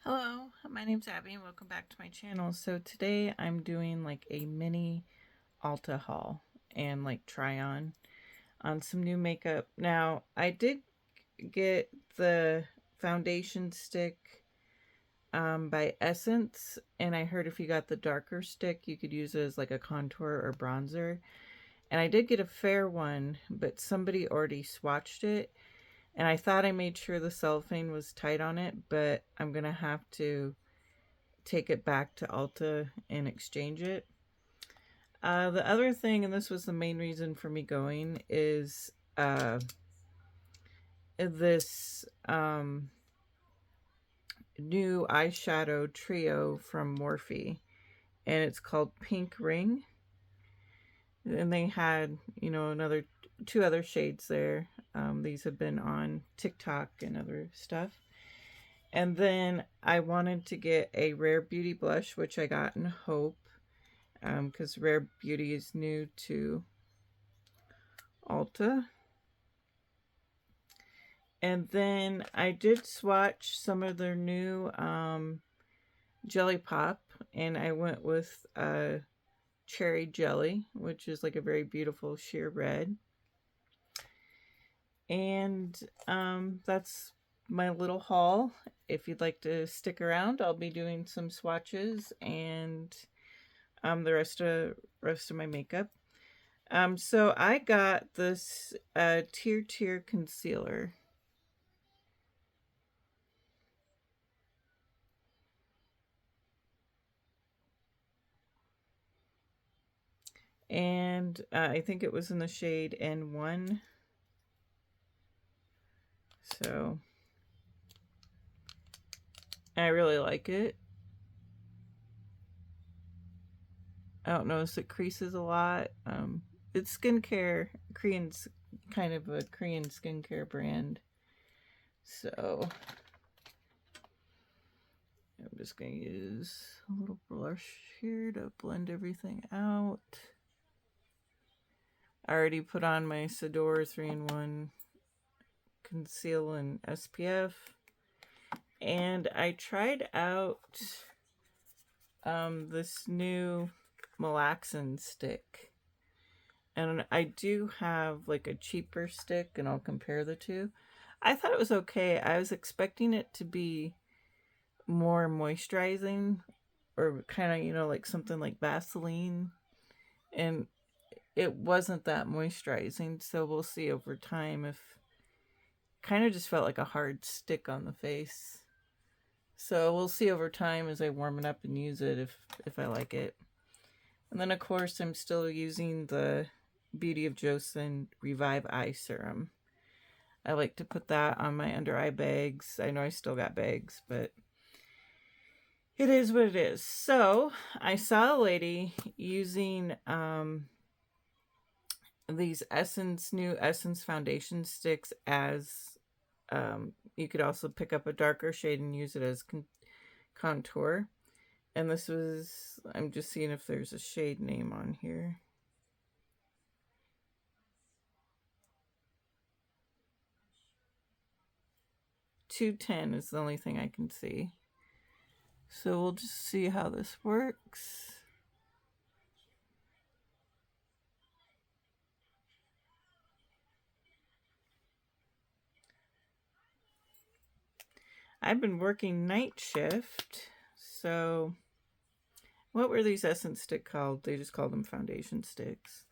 Hello, my name's Abby and welcome back to my channel. So today I'm doing like a mini Ulta haul and like try on some new makeup. Now I did get the foundation stick by Essence, and I heard if you got the darker stick you could use it as like a contour or bronzer. And I did get a fair one, but somebody already swatched it, and I thought I made sure the cellophane was tight on it, but I'm gonna have to take it back to Ulta and exchange it. The other thing, and this was the main reason for me going, is this new eyeshadow trio from Morphe, and it's called Pink Ring. And they had, another two other shades there. These have been on TikTok and other stuff. And then I wanted to get a Rare Beauty blush, which I got in Hope, because Rare Beauty is new to Ulta. And then I did swatch some of their new Jelly Pop, and I went with Cherry Jelly, which is like a very beautiful sheer red. And that's my little haul. If you'd like to stick around, I'll be doing some swatches and the rest of my makeup. So I got this Tear concealer. And I think it was in the shade N1. So I really like it. I don't notice it creases a lot. It's skincare, kind of a Korean skincare brand. So I'm just going to use a little blush here to blend everything out. I already put on my Sador 3-in-1 Conceal and SPF. And I tried out this new Malaxin stick. And I do have like a cheaper stick, and I'll compare the two. I thought it was okay. I was expecting it to be more moisturizing, or kind of, like something like Vaseline. And it wasn't that moisturizing, so we'll see over time. If kind of just felt like a hard stick on the face. So we'll see over time as I warm it up and use it if I like it. And then of course I'm still using the Beauty of Joseon Revive Eye Serum. I like to put that on my under eye bags. I know I still got bags, but it is what it is. So I saw a lady using these new Essence foundation sticks as you could also pick up a darker shade and use it as contour. And this was, I'm just seeing if there's a shade name on here. .210 is the only thing I can see. So we'll just see how this works. I've been working night shift, so what were these Essence stick called? They just called them foundation sticks.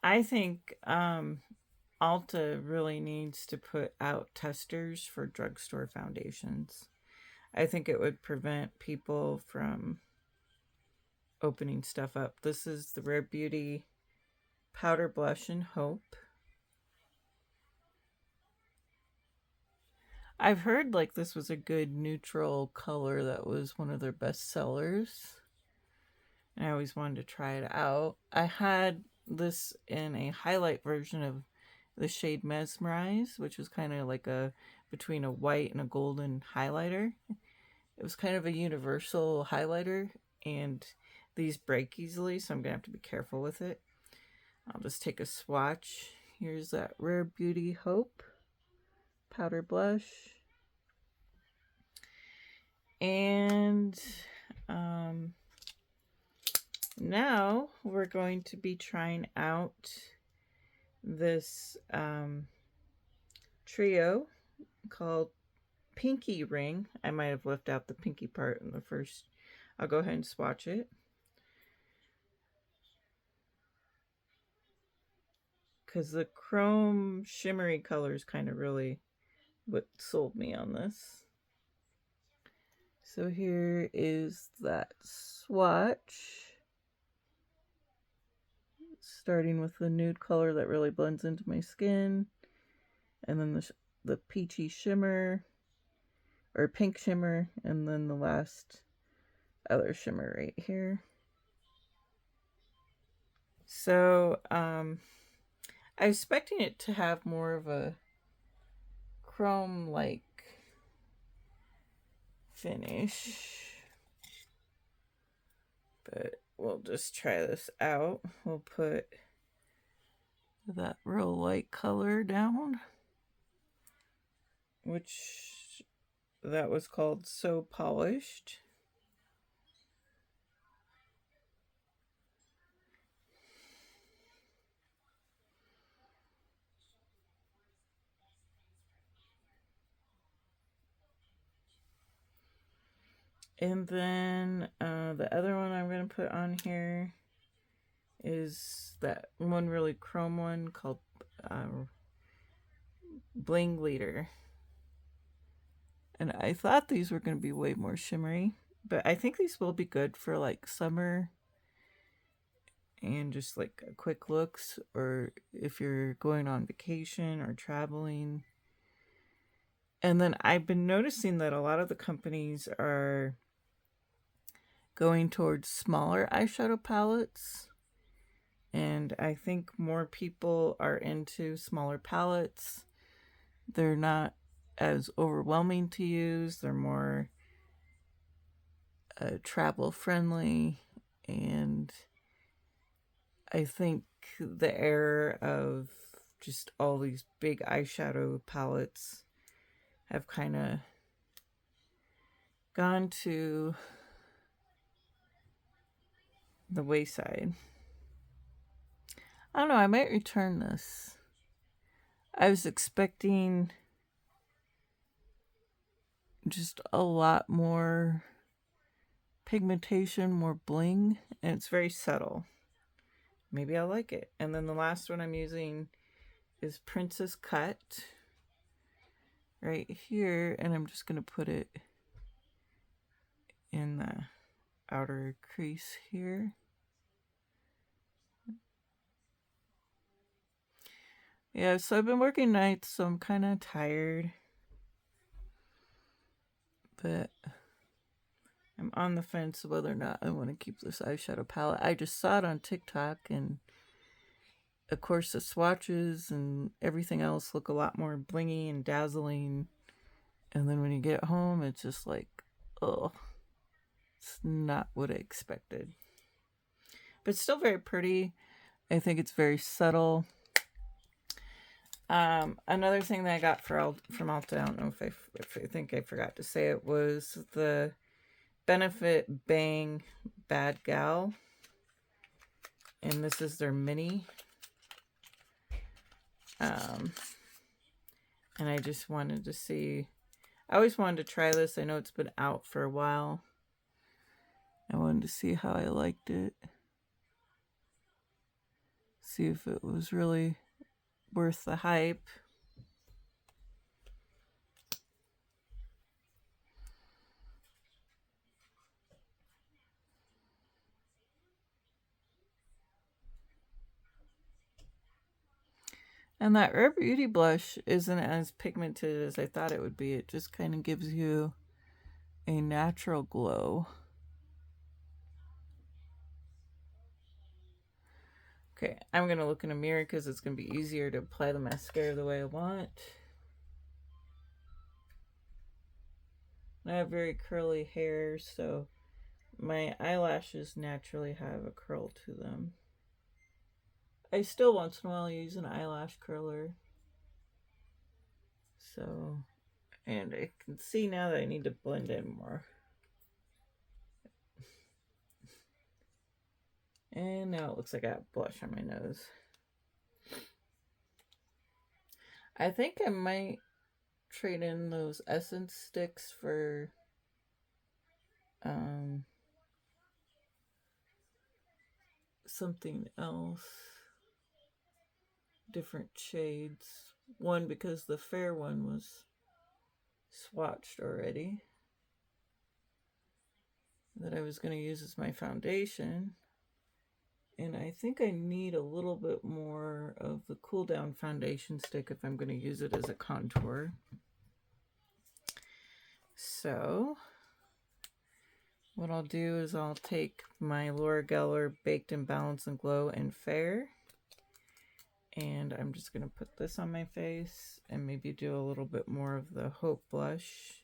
I think Ulta really needs to put out testers for drugstore foundations. I think it would prevent people from opening stuff up. This is the Rare Beauty Powder Blush in Hope. I've heard like this was a good neutral color that was one of their best sellers. And I always wanted to try it out. I had this in a highlight version of the shade Mesmerize, which was kind of like a between a white and a golden highlighter. It was kind of a universal highlighter, and these break easily, so I'm gonna have to be careful with it. I'll just take a swatch. Here's that Rare Beauty Hope powder blush. And now we're going to be trying out this trio called Pinky Ring. I might have left out the pinky part in the first. I'll go ahead and swatch it. Because the chrome shimmery color is kind of really what sold me on this. So here is that swatch. Starting with the nude color that really blends into my skin. And then the peachy shimmer, or pink shimmer, and then the last other shimmer right here. So I was expecting it to have more of a chrome-like finish, but we'll just try this out. We'll put that real light color down, which that was called So Polished. And then the other one I'm going to put on here is that one really chrome one called Bling Leader. And I thought these were going to be way more shimmery, but I think these will be good for like summer and just like quick looks, or if you're going on vacation or traveling. And then I've been noticing that a lot of the companies are going towards smaller eyeshadow palettes. And I think more people are into smaller palettes. They're not as overwhelming to use. They're more travel friendly. And I think the era of just all these big eyeshadow palettes have kind of gone to the wayside. I don't know, I might return this. I was expecting just a lot more pigmentation, more bling, and it's very subtle. Maybe I'll like it. And then the last one I'm using is Princess Cut right here, and I'm just going to put it in the outer crease here. Yeah, so I've been working nights, so I'm kind of tired. But I'm on the fence whether or not I want to keep this eyeshadow palette. I just saw it on TikTok, and of course the swatches and everything else look a lot more blingy and dazzling. And then when you get home, it's just like, oh, it's not what I expected. But still very pretty. I think it's very subtle. Another thing that I got from Ulta, I don't know if I think I forgot to say it, was the Benefit Bang Bad Gal. And this is their mini. And I just wanted to see, I always wanted to try this. I know it's been out for a while. I wanted to see how I liked it. See if it was really worth the hype. And that Rare Beauty blush isn't as pigmented as I thought it would be. It just kind of gives you a natural glow. Okay, I'm going to look in a mirror because it's going to be easier to apply the mascara the way I want. I have very curly hair, so my eyelashes naturally have a curl to them. I still once in a while use an eyelash curler. So, and I can see now that I need to blend in more. And now it looks like I have blush on my nose. I think I might trade in those essence sticks for something else. Different shades. One because the fair one was swatched already. That I was going to use as my foundation. And I think I need a little bit more of the Cool Down foundation stick if I'm going to use it as a contour. So what I'll do is I'll take my Laura Geller Baked in Balance and Glow in Fair. And I'm just going to put this on my face and maybe do a little bit more of the Hope Blush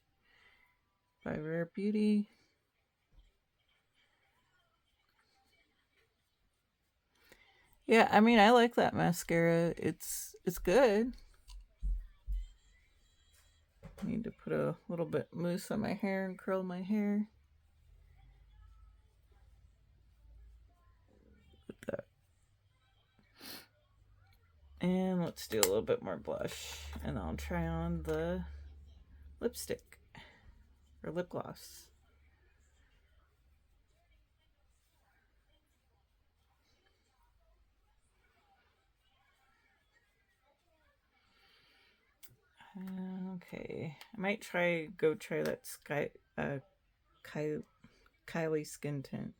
by Rare Beauty. Yeah, I mean, I like that mascara. It's good. I need to put a little bit mousse on my hair and curl my hair. Put that. And let's do a little bit more blush. And I'll try on the lipstick or lip gloss. Okay, I might go try that Kylie Skin Tint.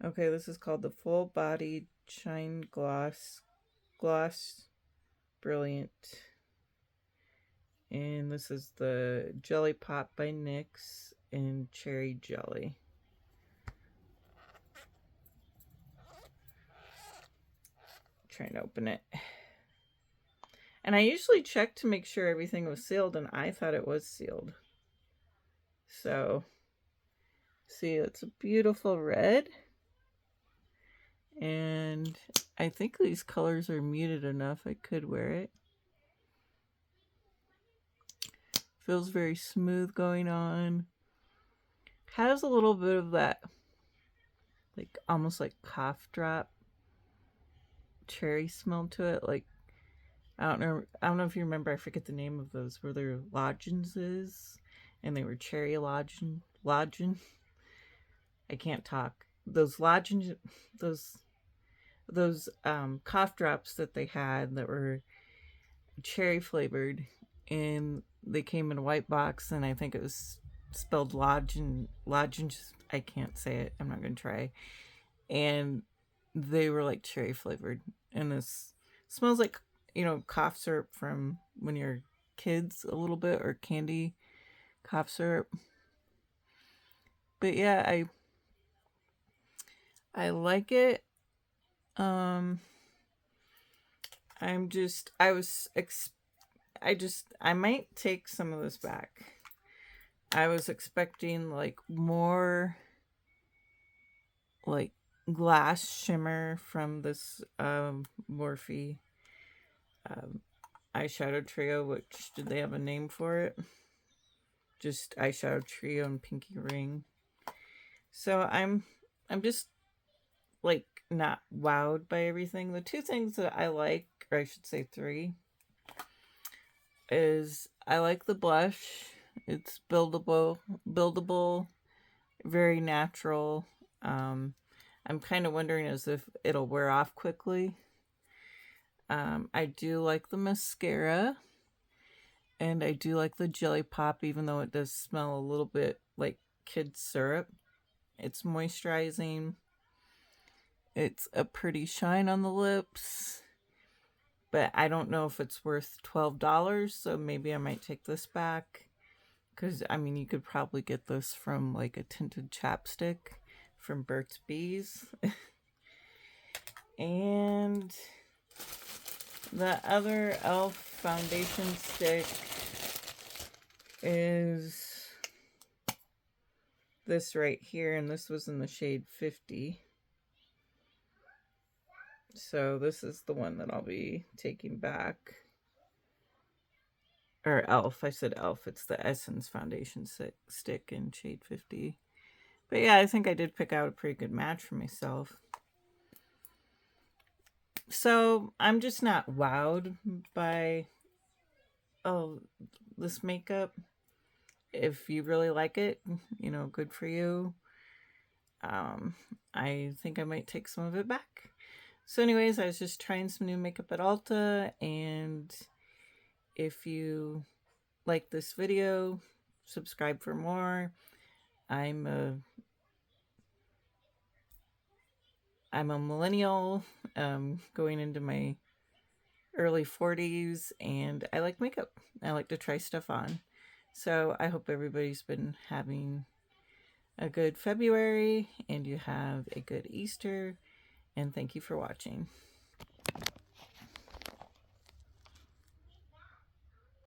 Okay, this is called the Full Body Shine Gloss Brilliant. And this is the Jelly Pop by NYX and Cherry Jelly. Trying to open it. And I usually check to make sure everything was sealed, and I thought it was sealed. So, see, it's a beautiful red. And I think these colors are muted enough I could wear it. Feels very smooth going on. Has a little bit of that, like, almost like cough drop cherry smell to it. Like, I don't know if you remember, I forget the name of those, where they're lozenges and they were cherry lodging. I can't talk. Those lozenges, those cough drops that they had that were cherry flavored, and they came in a white box, and I think it was spelled lozenges. I can't say it. I'm not going to try. And they were like cherry flavored, and this smells like, you know, cough syrup from when you're kids a little bit, or candy cough syrup. But yeah, I like it. I might take some of this back. I was expecting like more like glass shimmer from this Morphe eyeshadow trio, which, did they have a name for it? Just eyeshadow trio and pinky ring. So I'm just like not wowed by everything. The two things that I like, or I should say three, is I like the blush. It's buildable, very natural. I'm kind of wondering as if it'll wear off quickly. I do like the mascara, and I do like the Jelly Pop, even though it does smell a little bit like kid syrup. It's moisturizing. It's a pretty shine on the lips. but I don't know if it's worth $12, so maybe I might take this back. Because, I mean, you could probably get this from like a tinted chapstick from Burt's Bees. And the other e.l.f. foundation stick is this right here, and this was in the shade 50. So this is the one that I'll be taking back. Or e.l.f. I said e.l.f. It's the Essence foundation stick in shade 50. But yeah, I think I did pick out a pretty good match for myself. So I'm just not wowed by this makeup. If you really like it, you know, good for you. I think I might take some of it back. So anyways, I was just trying some new makeup at Ulta, and if you like this video, subscribe for more. I'm a millennial, going into my early 40s, and I like makeup. I like to try stuff on. So I hope everybody's been having a good February and you have a good Easter, and thank you for watching.